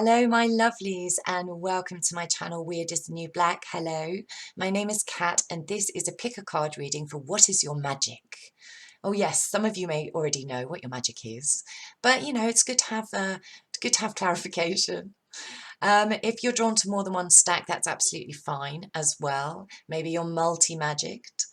Hello my lovelies and welcome to my channel Weird is the New Black. Hello, my name is Kat and this is a pick a card reading for What is Your Magic? Oh yes, some of you may already know what your magic is, but you know it's good to have clarification. If you're drawn to more than one stack, that's absolutely fine as well. Maybe you're multi-magicked.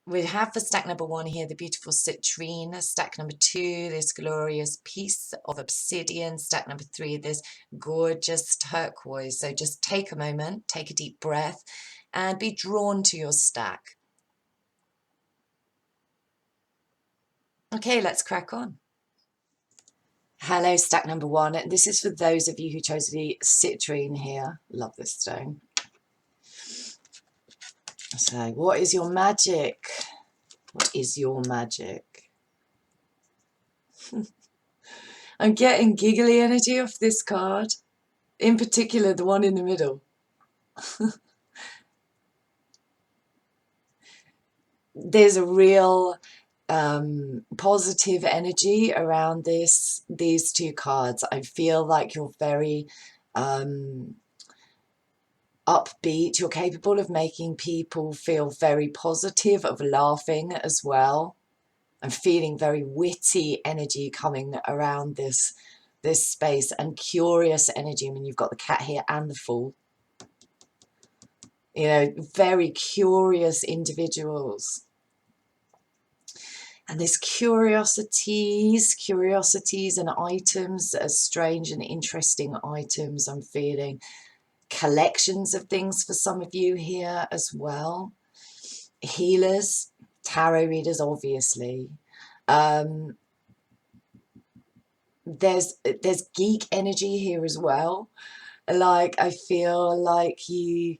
We have for stack number 1 here the beautiful citrine, stack number 2 this glorious piece of obsidian, stack number 3 this gorgeous turquoise. So just take a moment, take a deep breath and be drawn to your stack. Okay, let's crack on. Hello stack number 1, this is for those of you who chose the citrine here. Love this stone. So what is your magic? What is your magic? I'm getting giggly energy off this card, in particular the one in the middle. There's a real positive energy around these two cards. I feel like you're very upbeat. You're capable of making people feel very positive, of laughing as well. I'm feeling very witty energy coming around this space and curious energy. I mean, you've got the cat here and the fool. You know, very curious individuals. And there's curiosities and items, as strange and interesting items. I'm feeling collections of things for some of you here as well. Healers, tarot readers, obviously. There's geek energy here as well. Like, I feel like you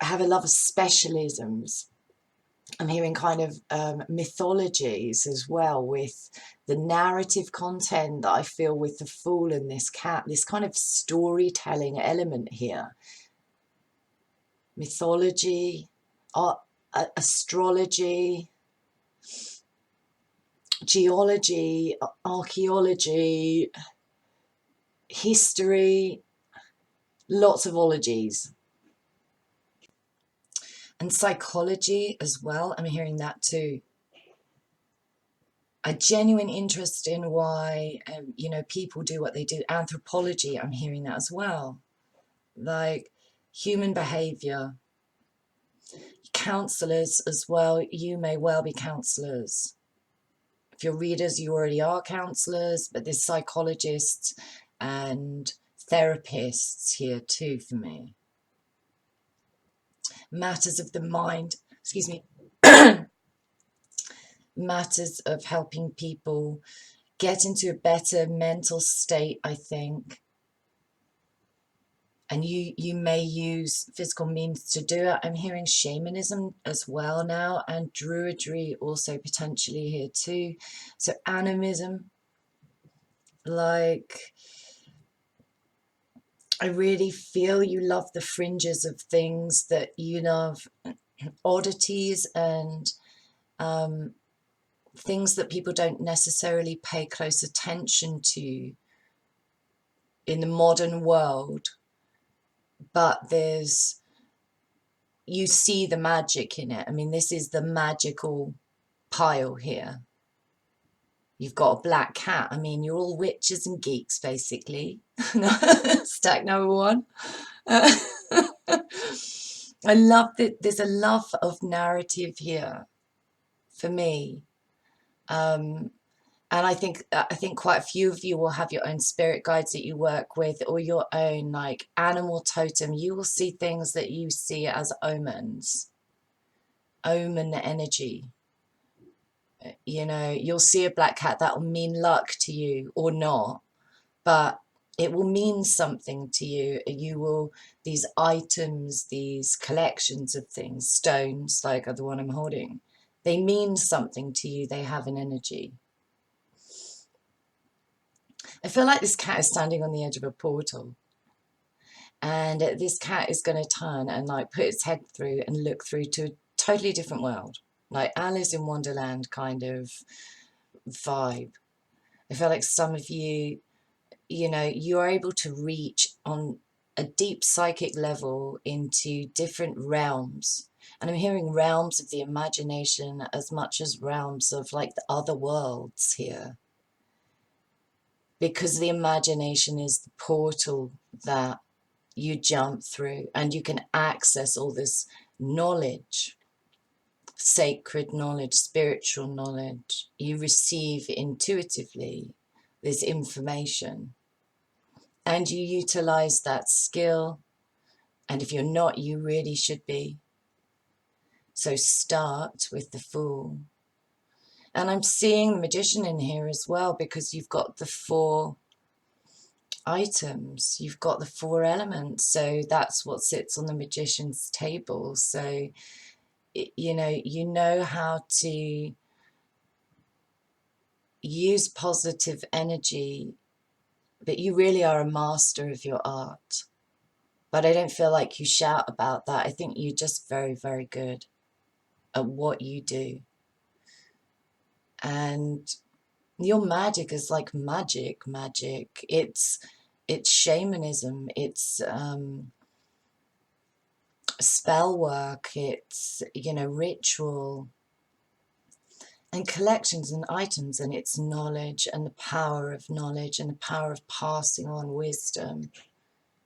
have a love of specialisms. I'm hearing kind of mythologies as well, with the narrative content that I feel with the fool and this cat, this kind of storytelling element here. Mythology, astrology, geology, archaeology, history, lots of ologies. And psychology as well, I'm hearing that too. A genuine interest in why, you know, people do what they do. Anthropology, I'm hearing that as well. Like human behavior. Counselors as well, you may well be counselors. If you're readers, you already are counselors, but there's psychologists and therapists here too for me. Matters of the mind, excuse me, matters of helping people get into a better mental state, I think. And you may use physical means to do it. I'm hearing shamanism as well now, and druidry also potentially here too. So animism, like, I really feel you love the fringes of things, that you love oddities and things that people don't necessarily pay close attention to in the modern world, but you see the magic in it. I mean, this is the magical pile here. You've got a black cat. I mean, you're all witches and geeks, basically. Stack number 1. I love that there's a love of narrative here for me. And I think quite a few of you will have your own spirit guides that you work with, or your own like animal totem. You will see things that you see as omens, omen energy. You know, you'll see a black cat that will mean luck to you or not, but it will mean something to you. You will, these items, these collections of things, stones like the one I'm holding, they mean something to you. They have an energy. I feel like this cat is standing on the edge of a portal, and this cat is going to turn and like put its head through and look through to a totally different world, like Alice in Wonderland kind of vibe. I feel like some of you you know, you're able to reach on a deep psychic level into different realms. And I'm hearing realms of the imagination as much as realms of like the other worlds here. Because the imagination is the portal that you jump through, and you can access all this knowledge, sacred knowledge, spiritual knowledge. You receive intuitively this information, and you utilize that skill. And if you're not, you really should be. So start with the Fool. And I'm seeing the Magician in here as well, because you've got the 4 items, you've got the 4 elements. So that's what sits on the Magician's table. So, you know how to use positive energy, but you really are a master of your art. But I don't feel like you shout about that. I think you're just very, very good at what you do. And your magic is like magic. It's shamanism, it's spell work, it's, you know, ritual and collections and items, and it's knowledge and the power of knowledge and the power of passing on wisdom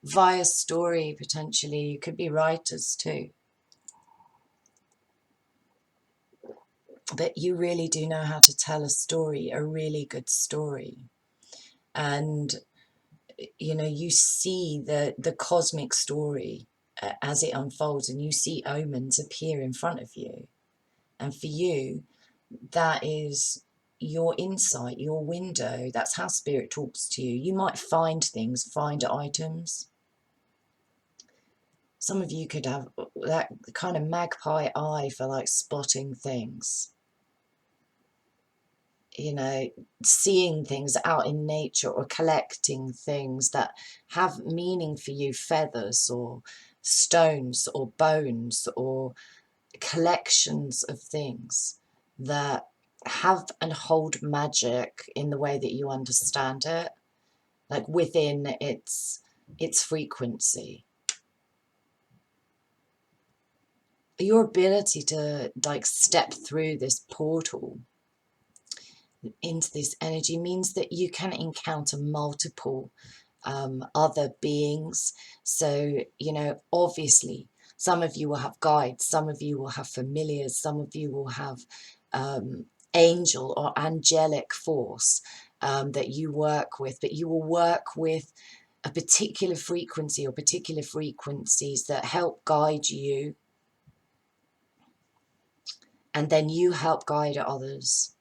via story. Potentially you could be writers too, but you really do know how to tell a story, a really good story. And you know, you see the cosmic story as it unfolds, and you see omens appear in front of you, and for you that is your insight, your window. That's how spirit talks to you. You might find things, find items. Some of you could have that kind of magpie eye for like spotting things, you know, seeing things out in nature, or collecting things that have meaning for you, feathers or stones or bones, or collections of things that have and hold magic in the way that you understand it, like within its frequency. Your ability to like step through this portal into this energy means that you can encounter multiple other beings. So, you know, obviously some of you will have guides, some of you will have familiars, some of you will have angel or angelic force that you work with, but you will work with a particular frequency or particular frequencies that help guide you, and then you help guide others,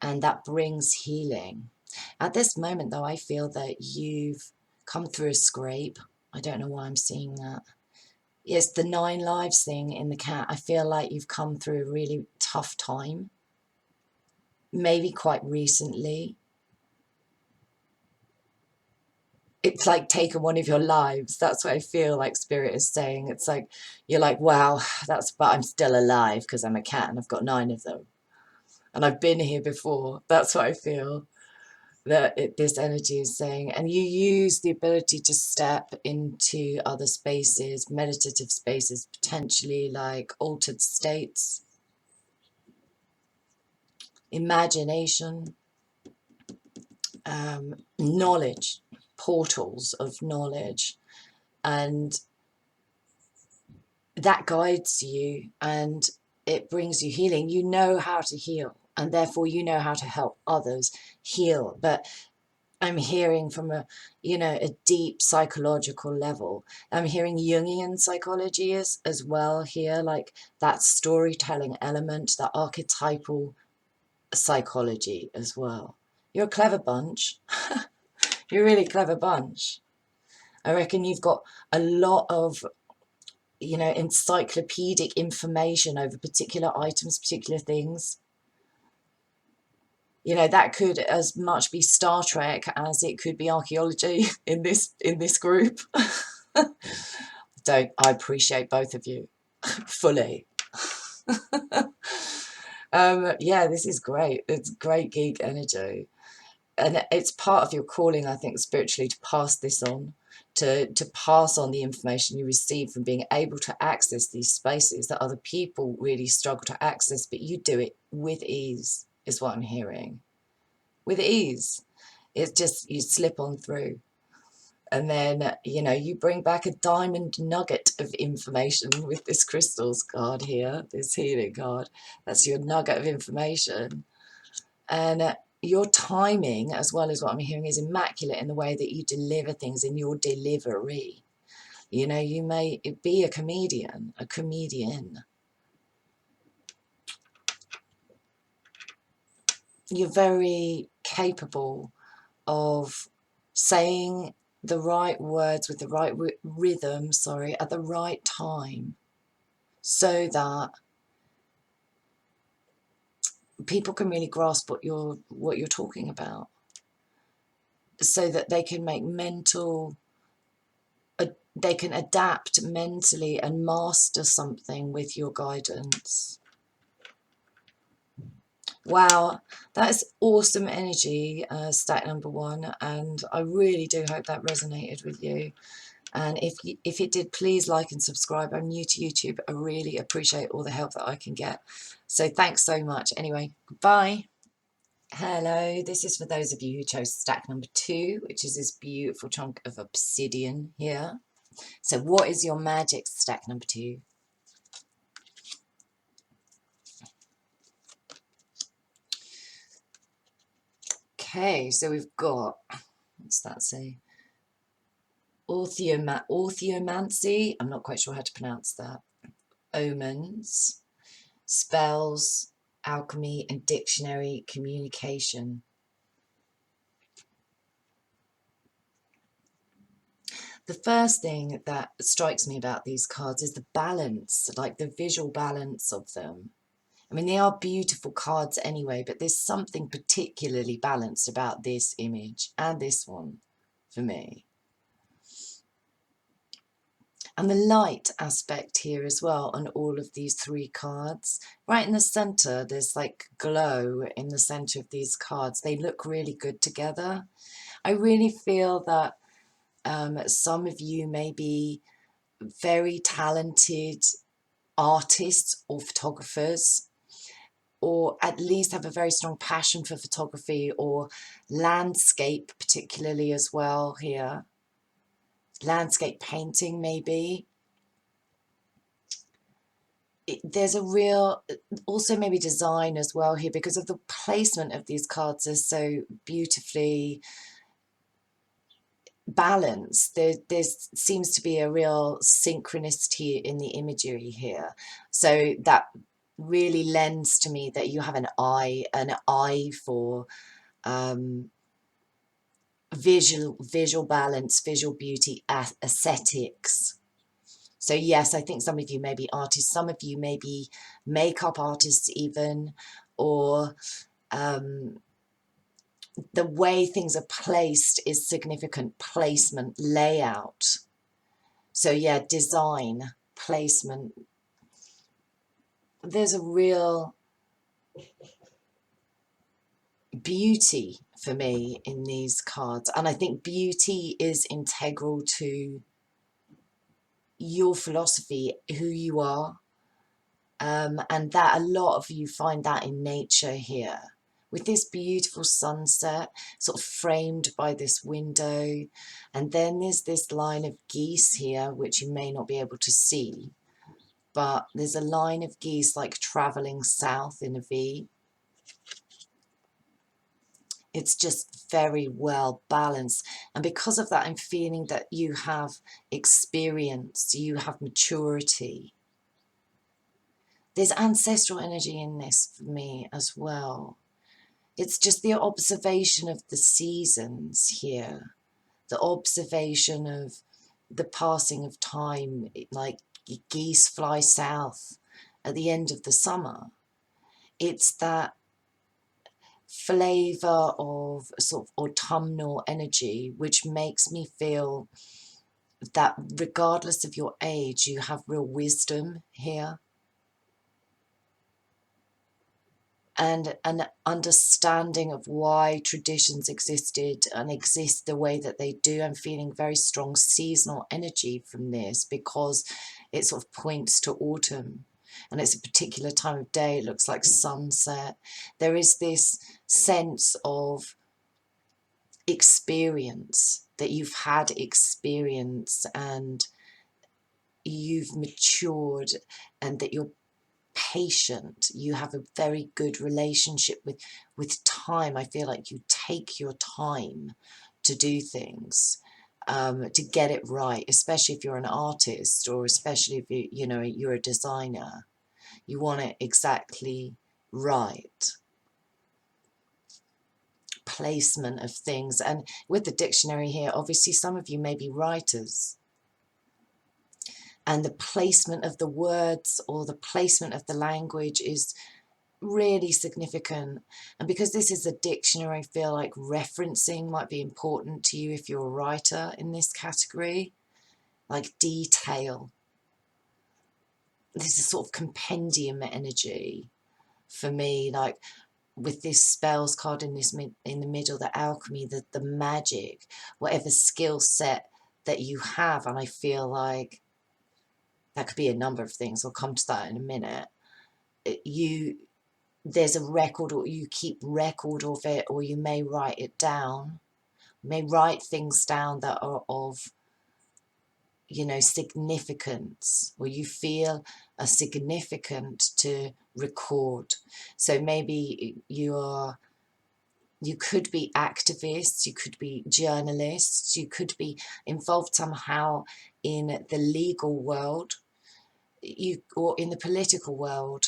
and that brings healing. At this moment though, I feel that you've come through a scrape. I don't know why I'm seeing that. It's the 9 lives thing in the cat. I feel like you've come through a really tough time, maybe quite recently. It's like taken one of your lives. That's what I feel like Spirit is saying. It's like, you're like, wow, but I'm still alive because I'm a cat and I've got 9 of them. And I've been here before. That's what I feel that this energy is saying. And you use the ability to step into other spaces, meditative spaces, potentially like altered states, imagination, knowledge, portals of knowledge, and that guides you and it brings you healing. You know how to heal, and therefore you know how to help others heal. But I'm hearing from a, you know, a deep psychological level. I'm hearing Jungian psychology as well here, like that storytelling element, that archetypal psychology as well. You're a clever bunch. You're a really clever bunch. I reckon you've got a lot of, you know, encyclopedic information over particular items, particular things. You know, that could as much be Star Trek as it could be archaeology in this group. I appreciate both of you fully. Yeah, this is great. It's great geek energy. and it's part of your calling, I think, spiritually, to pass this on, to pass on the information you receive from being able to access these spaces that other people really struggle to access, but you do it with ease, is what I'm hearing. With ease. It's just, you slip on through. And then, you know, you bring back a diamond nugget of information with this crystals card here, this healing card. That's your nugget of information. And your timing, as well as what I'm hearing, is immaculate in the way that you deliver things, in your delivery. You know, you may be a comedian, a comedian. You're very capable of saying the right words with the right rhythm, at the right time, so that people can really grasp what you're talking about, so that they can make they can adapt mentally and master something with your guidance. Wow, that is awesome energy, stack number 1, and I really do hope that resonated with you. And if it did, please like and subscribe. I'm new to YouTube. I really appreciate all the help that I can get. So thanks so much. Anyway, bye. Hello, this is for those of you who chose stack number 2, which is this beautiful chunk of obsidian here. So what is your magic, stack number 2? Okay, so we've got, what's that say? Orthiomancy, I'm not quite sure how to pronounce that. Omens, spells, alchemy, and dictionary communication. The first thing that strikes me about these cards is the balance, like the visual balance of them. I mean, they are beautiful cards anyway, but there's something particularly balanced about this image and this one for me. And the light aspect here as well on all of these 3 cards. Right in the center, there's like glow in the center of these cards. They look really good together. I really feel that some of you may be very talented artists or photographers, or at least have a very strong passion for photography or landscape particularly as well here. Landscape painting maybe. There's a real, also maybe design as well here, because of the placement of these cards is so beautifully balanced. There seems to be a real synchronicity in the imagery here. So that really lends to me that you have an eye for visual balance, visual beauty, aesthetics. So yes, I think some of you may be artists, some of you may be makeup artists even, or the way things are placed is significant. Placement, layout. So yeah, design, placement. There's a real beauty for me in these cards, and I think beauty is integral to your philosophy, who you are, and that a lot of you find that in nature here, with this beautiful sunset sort of framed by this window. And then there's this line of geese here, which you may not be able to see, but there's a line of geese like traveling south in a V. It's just very well balanced. And because of that, I'm feeling that you have experience, you have maturity. There's ancestral energy in this for me as well. It's just the observation of the seasons here, the observation of the passing of time, like geese fly south at the end of the summer. It's that flavour of sort of autumnal energy, which makes me feel that regardless of your age, you have real wisdom here. and an understanding of why traditions existed and exist the way that they do. I'm feeling very strong seasonal energy from this because it sort of points to autumn, and it's a particular time of day. It looks like sunset. There is this sense of experience, that you've had experience and you've matured, and that you're patient. You have a very good relationship with time. I feel like you take your time to do things, to get it right, especially if you're an artist, or especially if you're a designer. You want it exactly right. Placement of things. And with the dictionary here, obviously some of you may be writers, and the placement of the words or the placement of the language is really significant. And because this is a dictionary, I feel like referencing might be important to you if you're a writer in this category, like detail. This is sort of compendium energy for me, like with this spells card in the middle, the alchemy, the magic, whatever skill set that you have. And I feel like that could be a number of things. I'll come to that in a minute. There's a record, or you keep record of it, or you may write it down. You may write things down that are of, significance, or you feel are significant to record. So maybe you could be activists, you could be journalists, you could be involved somehow in the legal world, or in the political world.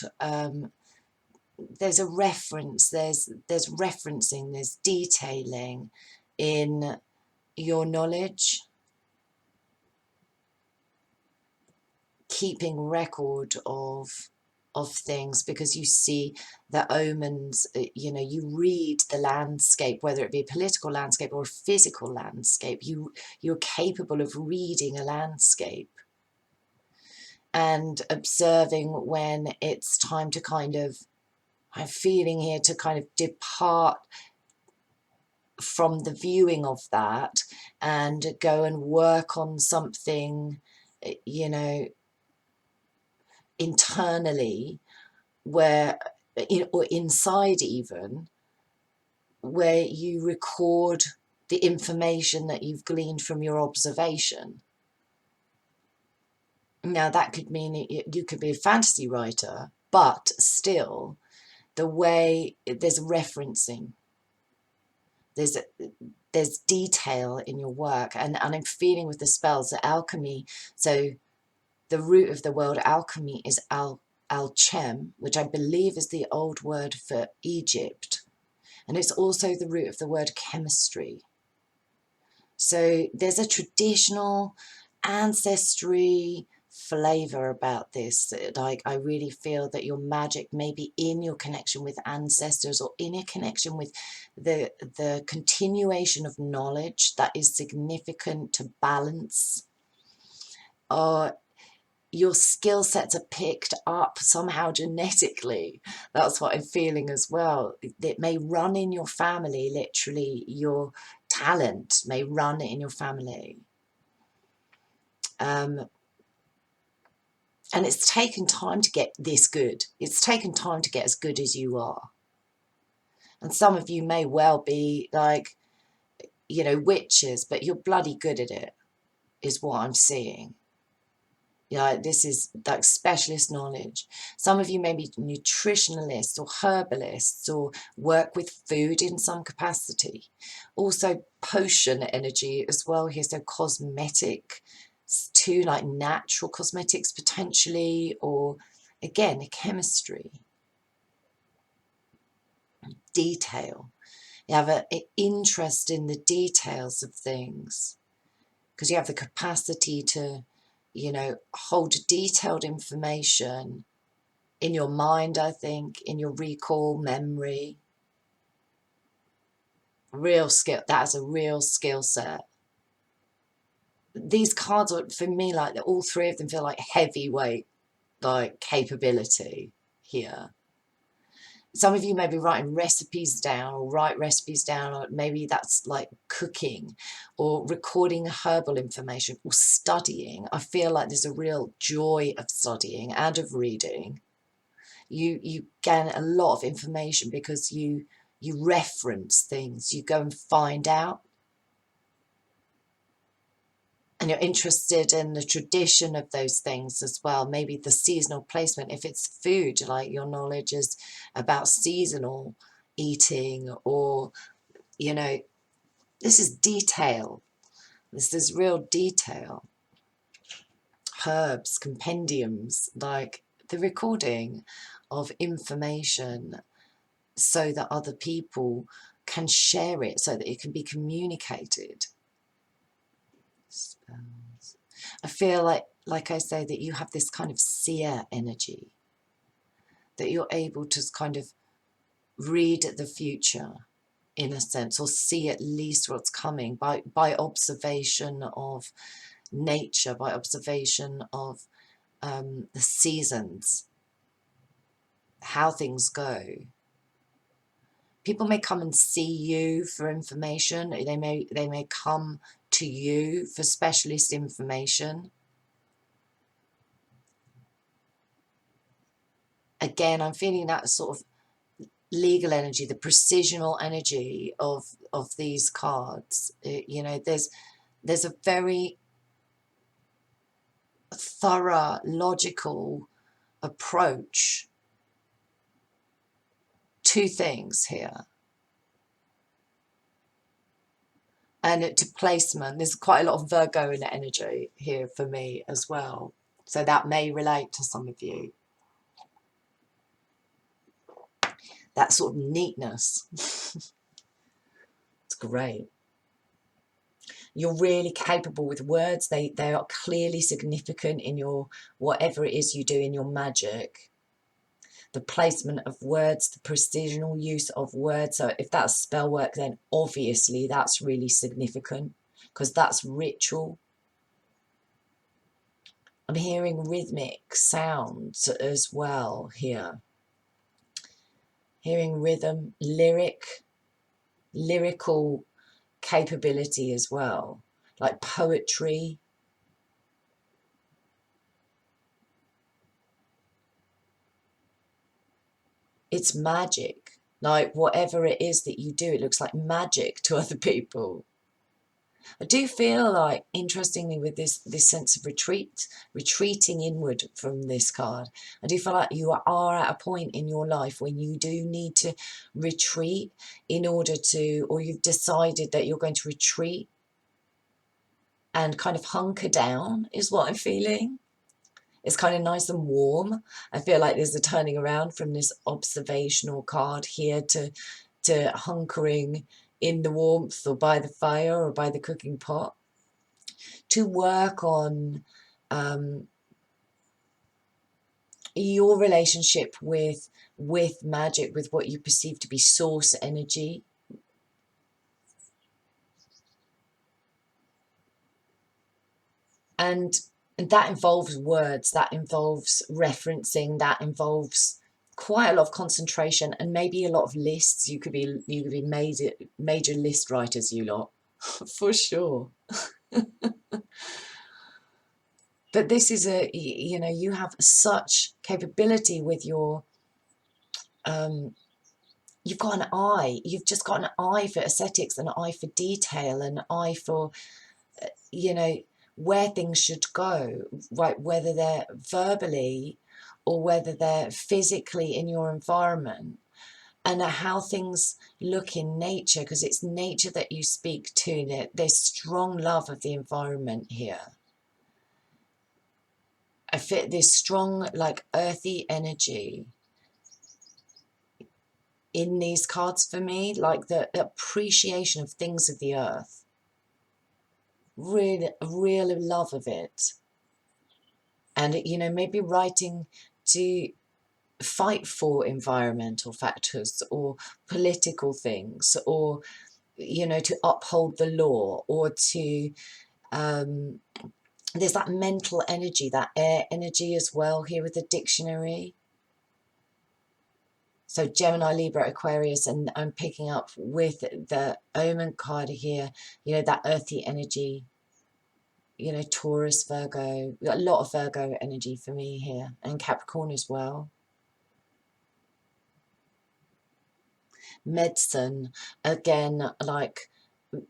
There's a reference, there's referencing, there's detailing in your knowledge, keeping record of things, because you see the omens, you read the landscape, whether it be a political landscape or a physical landscape. You're capable of reading a landscape and observing when it's time to I'm feeling here to kind of depart from the viewing of that and go and work on something, internally, where, or inside even, where you record the information that you've gleaned from your observation. Now that could mean you could be a fantasy writer, but still the way there's referencing, there's detail in your work. And I'm feeling with the spells, the alchemy, so the root of the word alchemy is alchem, which I believe is the old word for Egypt, and it's also the root of the word chemistry. So there's a traditional ancestry flavor about this. Like, I really feel that your magic may be in your connection with ancestors, or in a connection with the continuation of knowledge that is significant to balance. Or your skill sets are picked up somehow genetically. That's what I'm feeling as well. It may run in your family, literally. Your talent may run in your family. And it's taken time to get this good. It's taken time to get as good as you are. And some of you may well be like, witches, but you're bloody good at it, is what I'm seeing. This is like specialist knowledge. Some of you may be nutritionalists or herbalists, or work with food in some capacity. Also potion energy as well here, so cosmetic too, like natural cosmetics potentially, or again, chemistry. Detail. You have an interest in the details of things, because you have the capacity to hold detailed information in your mind, I think, in your recall, memory. Real skill. That's a real skill set. These cards are, for me, like, all three of them feel like heavyweight, like, capability here. Some of you may be writing recipes down, or write recipes down, or maybe that's like cooking or recording herbal information or studying. I feel like there's a real joy of studying and of reading. You gain a lot of information because you reference things, you go and find out, and you're interested in the tradition of those things as well. Maybe the seasonal placement, if it's food, like your knowledge is about seasonal eating, or, you know, this is detail. This is real detail. Herbs, compendiums, like the recording of information so that other people can share it, so that it can be communicated. Spells. I feel like I say, that you have this kind of seer energy, that you're able to kind of read the future in a sense, or see at least what's coming by observation of nature, by observation of the seasons, how things go. People may come and see you for information. They may come to you for specialist information. Again, I'm feeling that sort of legal energy, the precisional energy of these cards. You know, there's a very thorough, logical approach to things here. And to placement, there's quite a lot of Virgo in the energy here for me as well. So that may relate to some of you. That sort of neatness. It's great. You're really capable with words. They are clearly significant in your, whatever it is you do in your magic. The placement of words, the precisional use of words. So if that's spell work, then obviously that's really significant, because that's ritual. I'm hearing rhythmic sounds as well here. Hearing rhythm, lyrical capability as well, like poetry. It's magic. Like whatever it is that you do, it looks like magic to other people. I do feel like, interestingly, with this sense of retreating inward from this card, I do feel like you are at a point in your life when you do need to retreat in order to, or you've decided that you're going to retreat and kind of hunker down, is what I'm feeling. It's kind of nice and warm. I feel like there's a turning around from this observational card here to hunkering in the warmth, or by the fire, or by the cooking pot, to work on your relationship with magic, with what you perceive to be source energy. And that involves words, that involves referencing, that involves quite a lot of concentration, and maybe a lot of lists. You could be major list writers, you lot, for sure. But this is you know, you have such capability with your you've got an eye. You've just got an eye for aesthetics, an eye for detail, an eye for you know, where things should go, right? Whether they're verbally or whether they're physically in your environment, and how things look in nature, because it's nature that you speak to. There's strong love of the environment here. I feel this strong, like, earthy energy in these cards for me, like the appreciation of things of the earth. Really, real love of it. And, you know, maybe writing to fight for environmental factors or political things, or, you know, to uphold the law, or to, there's that mental energy, that air energy as well here with the dictionary. So Gemini, Libra, Aquarius, and I'm picking up with the Omen card here, you know, that earthy energy, you know, Taurus, Virgo, a lot of Virgo energy for me here, and Capricorn as well. Medicine, again, like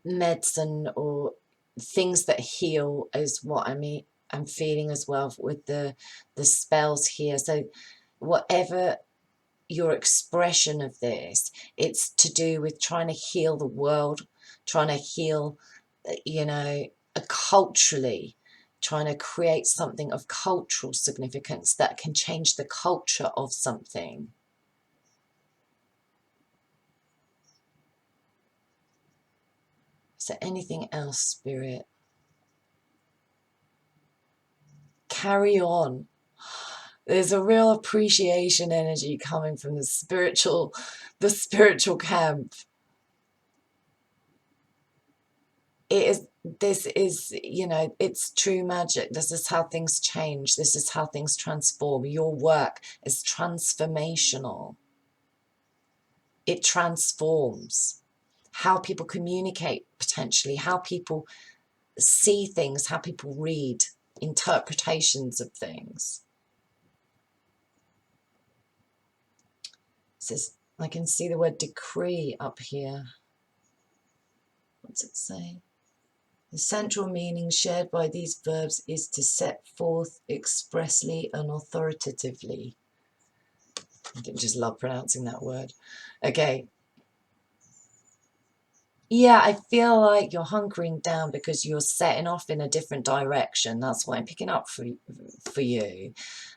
medicine or things that heal is what I'm feeling as well with the spells here. So whatever your expression of this, it's to do with trying to heal the world, trying to heal, you know, culturally, trying to create something of cultural significance that can change the culture of something. So anything else, Spirit? Carry on. There's a real appreciation energy coming from the spiritual camp. This is, you know, it's true magic. This is how things change. This is how things transform. Your work is transformational. It transforms how people communicate, potentially, how people see things, how people read, interpretations of things. It says, I can see the word decree up here. What's it say? The central meaning shared by these verbs is to set forth expressly and authoritatively. I just love pronouncing that word. Okay. Yeah, I feel like you're hunkering down because you're setting off in a different direction. That's what I'm picking up for you.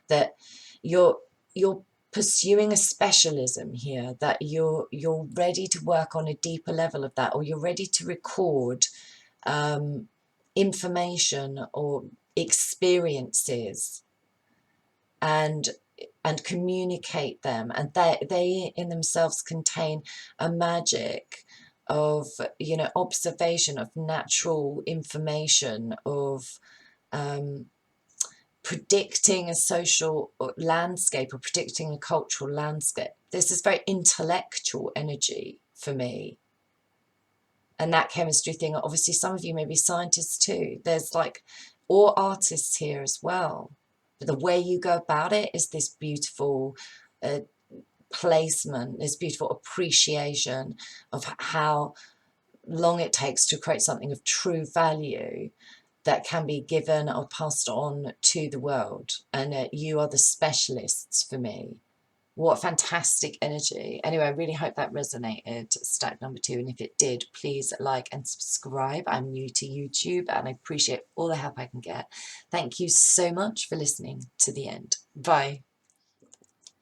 That you're pursuing a specialism here, that you're ready to work on a deeper level of that, or you're ready to record information or experiences and communicate them, and they in themselves contain a magic of, you know, observation of natural information, of predicting a social landscape or predicting a cultural landscape. This is very intellectual energy for me. And that chemistry thing, obviously some of you may be scientists too. There's like, or artists here as well. But the way you go about it is this beautiful placement, this beautiful appreciation of how long it takes to create something of true value that can be given or passed on to the world. And you are the specialists for me. What fantastic energy. Anyway, I really hope that resonated, stack number 2. And if it did, please like and subscribe. I'm new to YouTube and I appreciate all the help I can get. Thank you so much for listening to the end. Bye.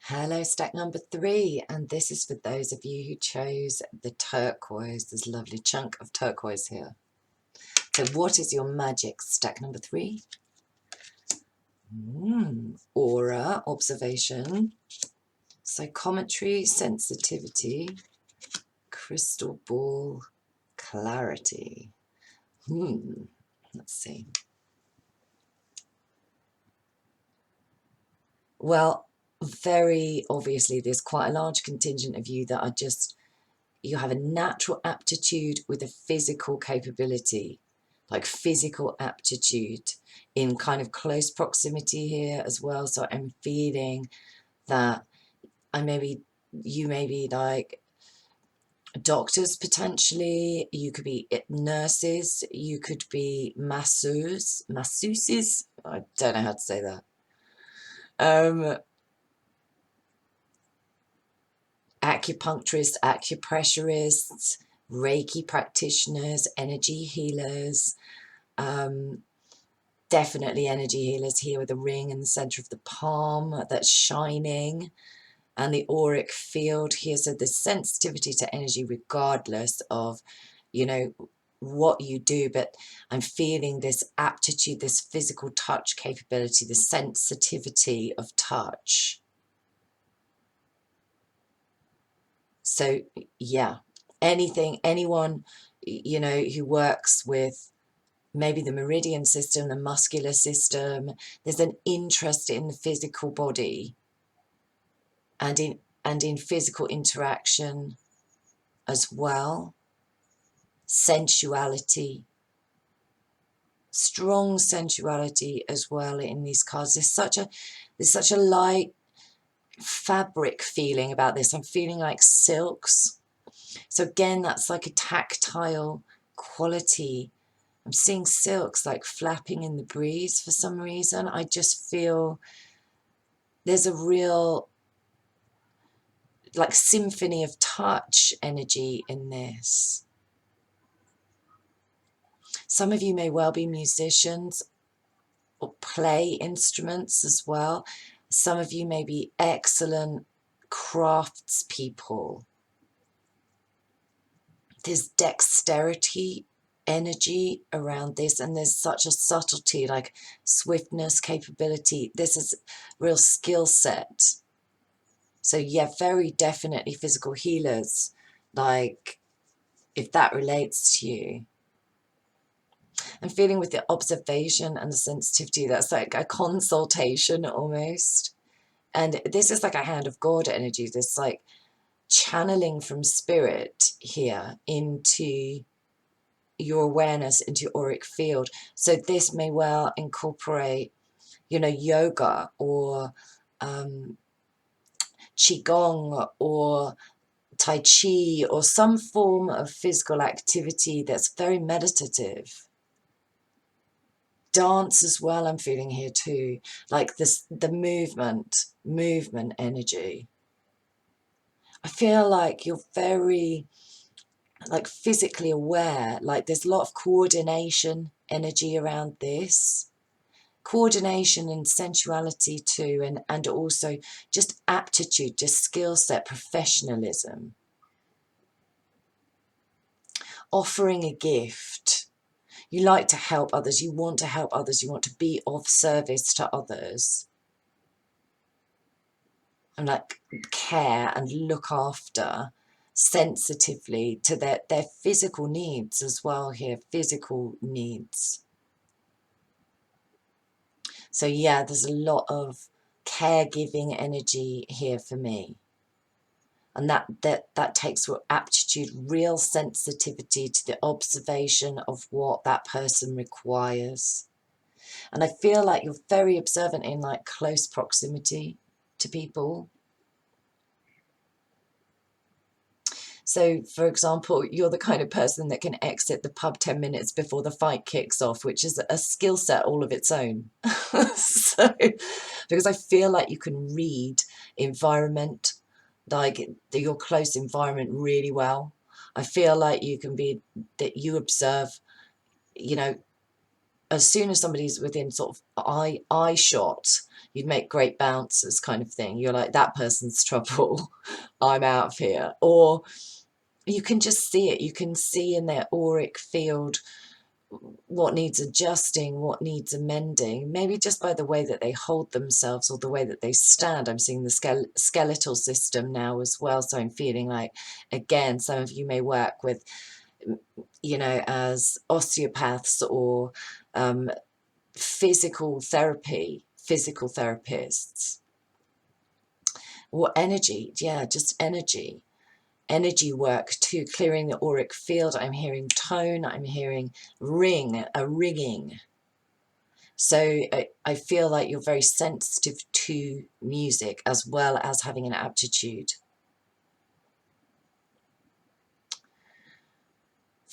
Hello, stack number 3. And this is for those of you who chose the turquoise. This lovely chunk of turquoise here. So what is your magic, stack number 3? Aura, observation, psychometry, sensitivity, crystal ball, clarity. Let's see. Well, very obviously there's quite a large contingent of you that are just, you have a natural aptitude with a physical capability, like physical aptitude in kind of close proximity here as well. So I'm feeling that you may be like doctors potentially, you could be nurses, you could be masseuses, I don't know how to say that. Acupuncturists, acupressurists, Reiki practitioners, energy healers, definitely energy healers here with a ring in the center of the palm that's shining, and the auric field here. So the sensitivity to energy regardless of, you know, what you do, but I'm feeling this aptitude, this physical touch capability, the sensitivity of touch. So yeah, anyone, you know, who works with maybe the meridian system, the muscular system, there's an interest in the physical body and in and in physical interaction as well. Sensuality, strong sensuality as well in these cards. There's such a light fabric feeling about this. I'm feeling like silks. So again, that's like a tactile quality. I'm seeing silks like flapping in the breeze for some reason. I just feel there's a real like symphony of touch energy in this. Some of you may well be musicians or play instruments as well. Some of you may be excellent craftspeople. There's dexterity energy around this, and there's such a subtlety, like swiftness, capability. This is real skill set. So yeah, very definitely physical healers, like if that relates to you. I'm feeling with the observation and the sensitivity, that's like a consultation almost. And this is like a hand of God energy, this like channeling from spirit here into your awareness, into your auric field. So this may well incorporate, you know, yoga or qigong or tai chi or some form of physical activity that's very meditative. Dance as well, I'm feeling here too, like this, the movement energy. I feel like you're very like physically aware, like there's a lot of coordination energy around this. Coordination and sensuality too, and also just aptitude, just skill set, professionalism. Offering a gift. You like to help others, you want to help others, you want to be of service to others. And like care and look after sensitively to their physical needs as well here, physical needs. So yeah, there's a lot of caregiving energy here for me. And that takes aptitude, real sensitivity to the observation of what that person requires. And I feel like you're very observant in like close proximity to people. So, for example, you're the kind of person that can exit the pub 10 minutes before the fight kicks off, which is a skill set all of its own. So, because I feel like you can read environment, like your close environment really well. I feel like you can be, that you observe, you know, as soon as somebody's within sort of eye shot, you'd make great bounces kind of thing. You're like, that person's trouble. I'm out of here. Or you can just see it. You can see in their auric field what needs adjusting, what needs amending, maybe just by the way that they hold themselves or the way that they stand. I'm seeing the skeletal system now as well. So I'm feeling like, again, some of you may work with, you know, as osteopaths or physical therapists, or energy. Yeah, just energy work too, clearing the auric field. I'm hearing tone, I'm hearing ringing. So I feel like you're very sensitive to music as well as having an aptitude.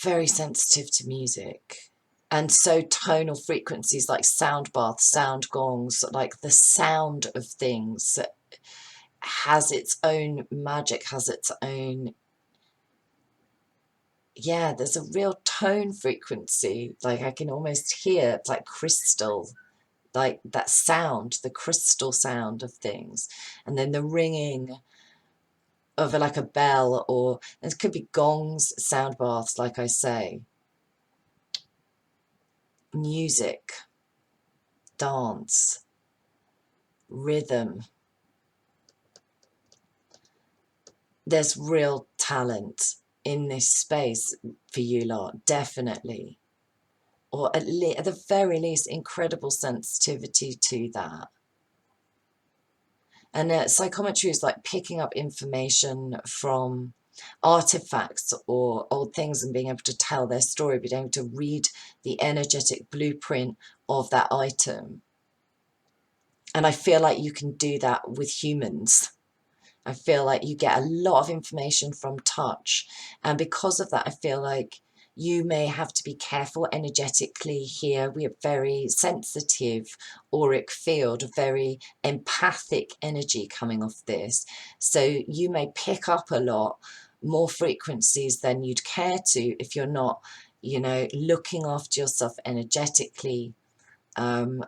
Very sensitive to music. And so tonal frequencies like sound baths, sound gongs, like the sound of things has its own magic, has its own, yeah, there's a real tone frequency. Like I can almost hear, it's like crystal, like that sound, the crystal sound of things. And then the ringing of like a bell, or it could be gongs, sound baths, like I say. Music, dance, rhythm. There's real talent in this space for you lot, definitely. Or at the very least, incredible sensitivity to that. And psychometry is like picking up information from artifacts or old things and being able to tell their story, being able to read the energetic blueprint of that item. And I feel like you can do that with humans. I feel like you get a lot of information from touch. And because of that, I feel like you may have to be careful energetically here. We are very sensitive auric field, very empathic energy coming off this. So you may pick up a lot more frequencies than you'd care to if you're not, you know, looking after yourself energetically,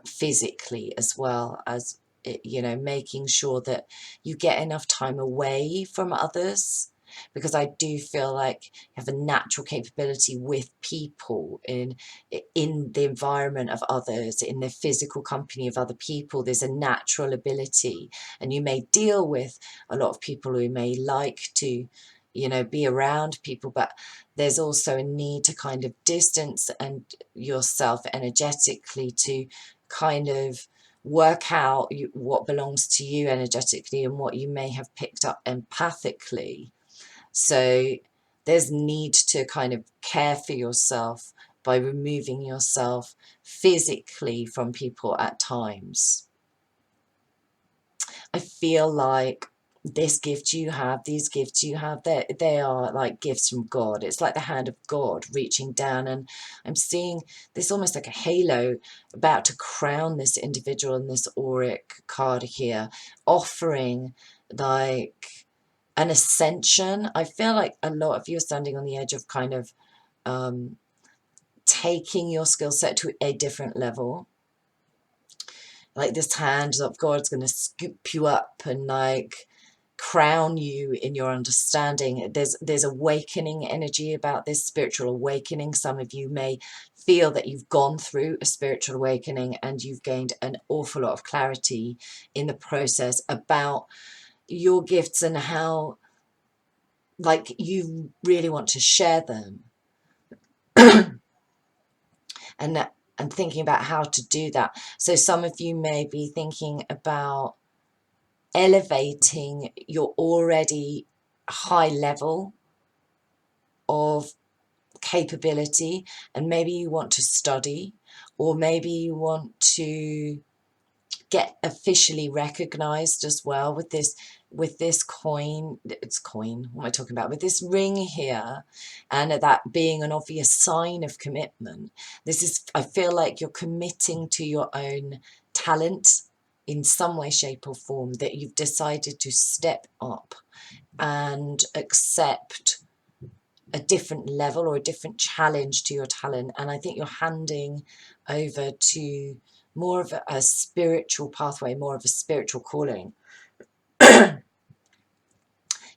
physically, as well as, you know, making sure that you get enough time away from others, because I do feel like you have a natural capability with people in the environment of others, in the physical company of other people. There's a natural ability, and you may deal with a lot of people who may like to, you know, be around people, but there's also a need to kind of distance and yourself energetically to kind of work out what belongs to you energetically and what you may have picked up empathically. So there's need to kind of care for yourself by removing yourself physically from people at times. I feel like this gift you have, these gifts you have, they are like gifts from God. It's like the hand of God reaching down, and I'm seeing this almost like a halo about to crown this individual in this auric card here, offering like an ascension. I feel like a lot of you are standing on the edge of kind of taking your skill set to a different level. Like this hand of God's going to scoop you up and like crown you in your understanding. There's awakening energy about this, spiritual awakening. Some of you may feel that you've gone through a spiritual awakening and you've gained an awful lot of clarity in the process about your gifts and how like you really want to share them. And thinking about how to do that. So some of you may be thinking about elevating your already high level of capability, and maybe you want to study, or maybe you want to get officially recognized as well with this coin. It's coin, what am I talking about, with this ring here, and that being an obvious sign of commitment. This is, I feel like you're committing to your own talent in some way, shape or form, that you've decided to step up and accept a different level or a different challenge to your talent. And I think you're handing over to more of a spiritual pathway, more of a spiritual calling.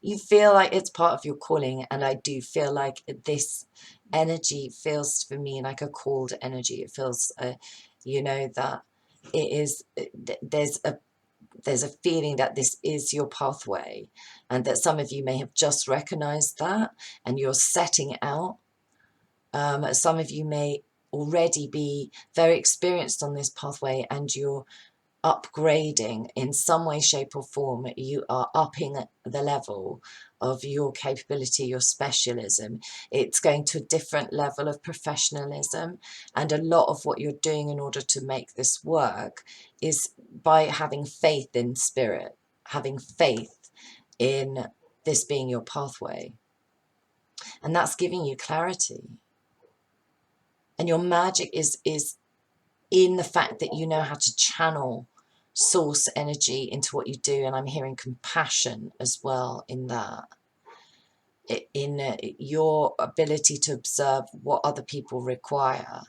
You feel like it's part of your calling, and I do feel like this energy feels for me like a called energy. It feels, you know, that it is, there's a feeling that this is your pathway, and that some of you may have just recognized that and you're setting out. Some of you may already be very experienced on this pathway and you're upgrading in some way, shape or form. You are upping the level of your capability, your specialism. It's going to a different level of professionalism, and a lot of what you're doing in order to make this work is by having faith in spirit, having faith in this being your pathway, and that's giving you clarity. And your magic is in the fact that you know how to channel source energy into what you do. And I'm hearing compassion as well in that, in your ability to observe what other people require.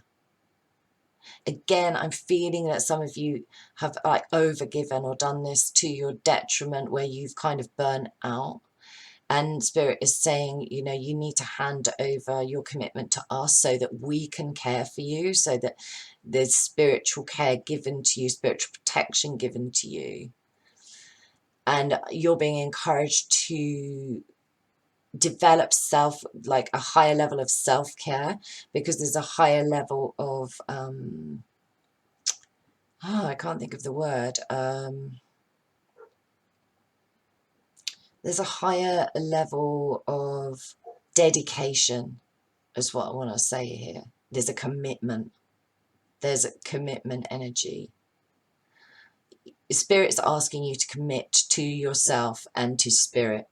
Again, I'm feeling that some of you have like overgiven or done this to your detriment, where you've kind of burnt out. And Spirit is saying, you know, you need to hand over your commitment to us so that we can care for you, so that there's spiritual care given to you, spiritual protection given to you. And you're being encouraged to develop like a higher level of self-care, because there's a higher level of, I can't think of the word, There's a higher level of dedication, is what I want to say here. There's a commitment. There's a commitment energy. Spirit's asking you to commit to yourself and to spirit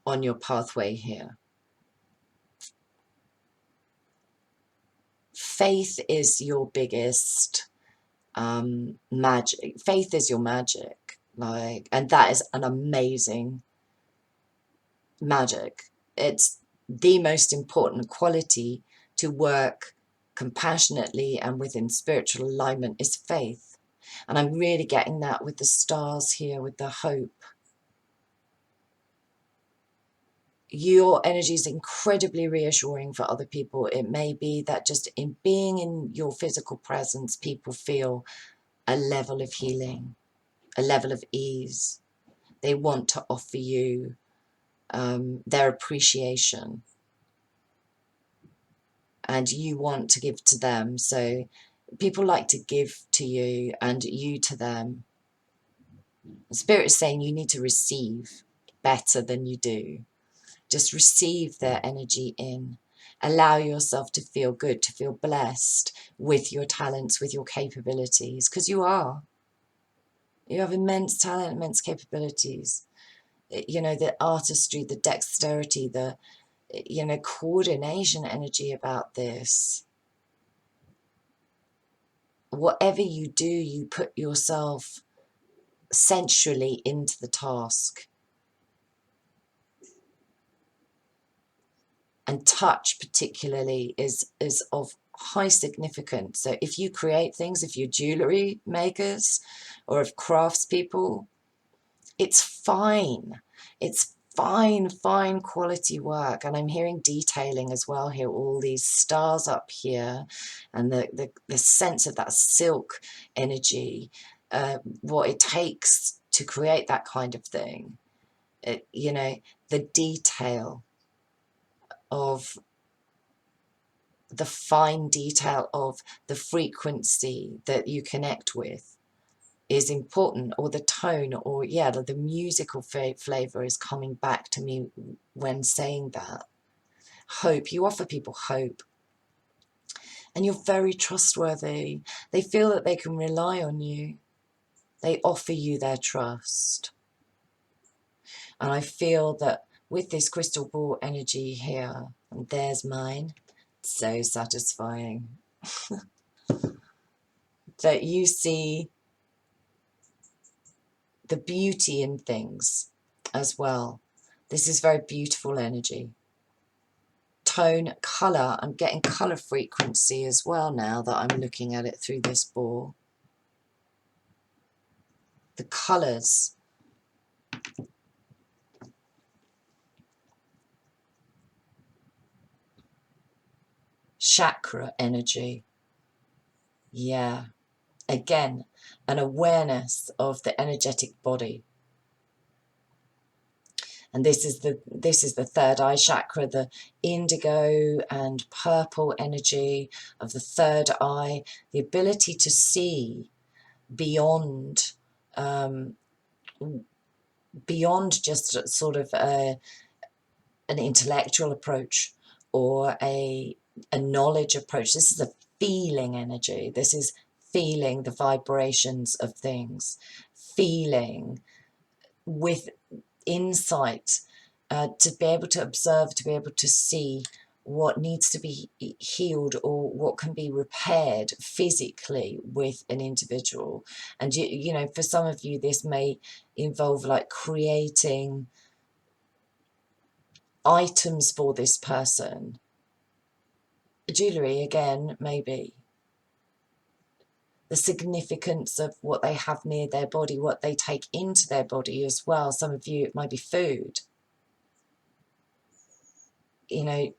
on your pathway here. Faith is your biggest magic. Faith is your magic, and that is an amazing magic. It's the most important quality to work compassionately and within spiritual alignment is faith. And I'm really getting that with the stars here, with the hope. Your energy is incredibly reassuring for other people. It may be that just in being in your physical presence, people feel a level of healing, a level of ease. They want to offer you their appreciation, and you want to give to them. So people like to give to you and you to them. Spirit is saying you need to receive better than you do. Just receive their energy in. Allow yourself to feel good, to feel blessed with your talents, with your capabilities, because you are. You have immense talent, immense capabilities. You know, the artistry, the dexterity, the, you know, coordination energy about this. Whatever you do, you put yourself sensually into the task. And touch particularly is of high significance. So if you create things, if you're jewelry makers or if craftspeople, it's fine. It's fine quality work. And I'm hearing detailing as well here, all these stars up here, and the sense of that silk energy, what it takes to create that kind of thing. You know, the detail of the fine detail of the frequency that you connect with is important, or the tone, or yeah, the musical flavor is coming back to me when saying that. Hope, you offer people hope, and you're very trustworthy. They feel that they can rely on you. They offer you their trust. And I feel that with this crystal ball energy here, and there's mine, so satisfying, that you see the beauty in things as well. This is very beautiful energy. Tone, colour, I'm getting colour frequency as well now that I'm looking at it through this ball. The colours. Chakra energy. Yeah. Again, an awareness of the energetic body. And this is the third eye chakra, the indigo and purple energy of the third eye, the ability to see beyond beyond just sort of an intellectual approach or a knowledge approach. This is a feeling energy. This is feeling the vibrations of things, feeling with insight, to be able to observe, to be able to see what needs to be healed or what can be repaired physically with an individual. And you know, for some of you this may involve like creating items for this person. Jewelry again, maybe. The significance of what they have near their body, what they take into their body as well. Some of you, it might be food, you know,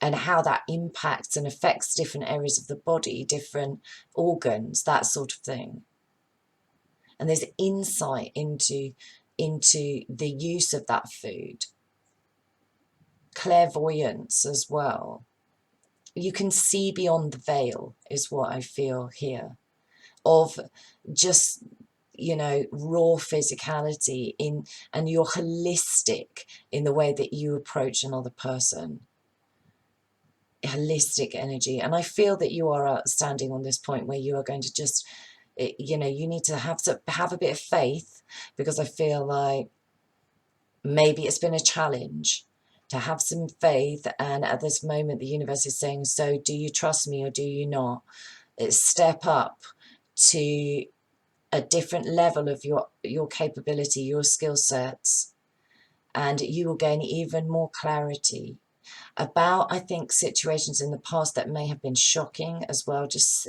and how that impacts and affects different areas of the body, different organs, that sort of thing. And there's insight into the use of that food. Clairvoyance as well. You can see beyond the veil is what I feel here, of just, you know, raw physicality in, and you're holistic in the way that you approach another person. Holistic energy. And I feel that you are standing on this point where you are going to just, you know, you need to have a bit of faith, because I feel like maybe it's been a challenge to have some faith. And at this moment, the universe is saying, so do you trust me or do you not? It's step up to a different level of your capability, your skill sets, and you will gain even more clarity about, I think, situations in the past that may have been shocking as well. Just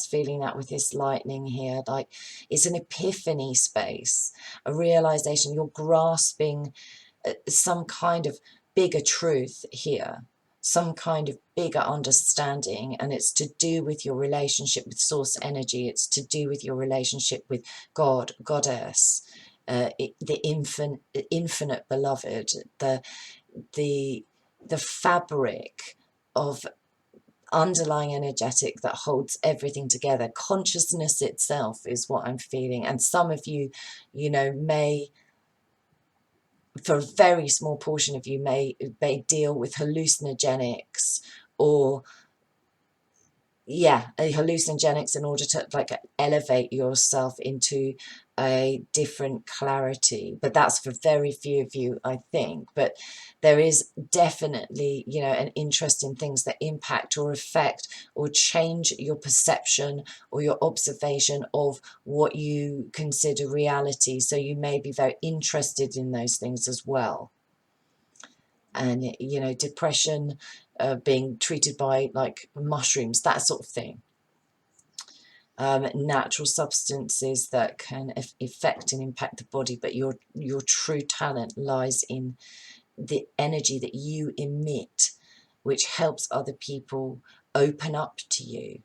feeling that with this lightning here, like it's an epiphany space, a realization. You're grasping some kind of bigger truth here, some kind of bigger understanding, and it's to do with your relationship with source energy. It's to do with your relationship with God, goddess, the infinite beloved, the fabric of underlying energetic that holds everything together. Consciousness itself is what I'm feeling. And some of you, you know, may, for a very small portion of you, may deal with hallucinogenics, or hallucinogenics, in order to like elevate yourself into a different clarity. But that's for very few of you, I think. But there is definitely, you know, an interest in things that impact or affect or change your perception or your observation of what you consider reality. So you may be very interested in those things as well. And, you know, depression, being treated by like mushrooms, that sort of thing. Natural substances that can affect and impact the body, but your true talent lies in the energy that you emit, which helps other people open up to you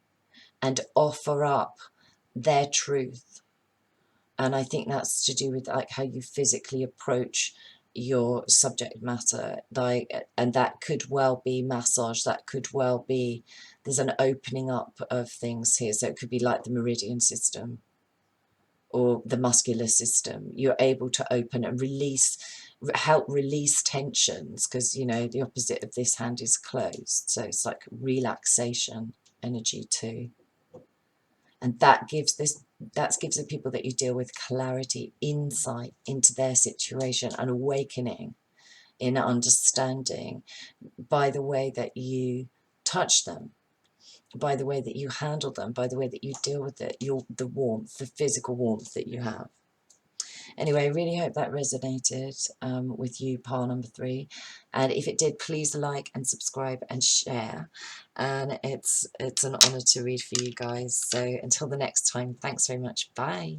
and offer up their truth. And I think that's to do with like how you physically approach your subject matter, like, and that could well be massage, that could well be, there's an opening up of things here. So it could be like the meridian system or the muscular system. You're able to open and release, help release tensions, because, you know, the opposite of this hand is closed. So it's like relaxation energy too. And that gives the people that you deal with clarity, insight into their situation, and awakening in understanding by the way that you touch them, by the way that you handle them, by the way that you deal with it, the warmth, the physical warmth that you have. Anyway, I really hope that resonated with you, pile number 3. And if it did, please like and subscribe and share. And it's an honour to read for you guys. So until the next time, thanks very much. Bye.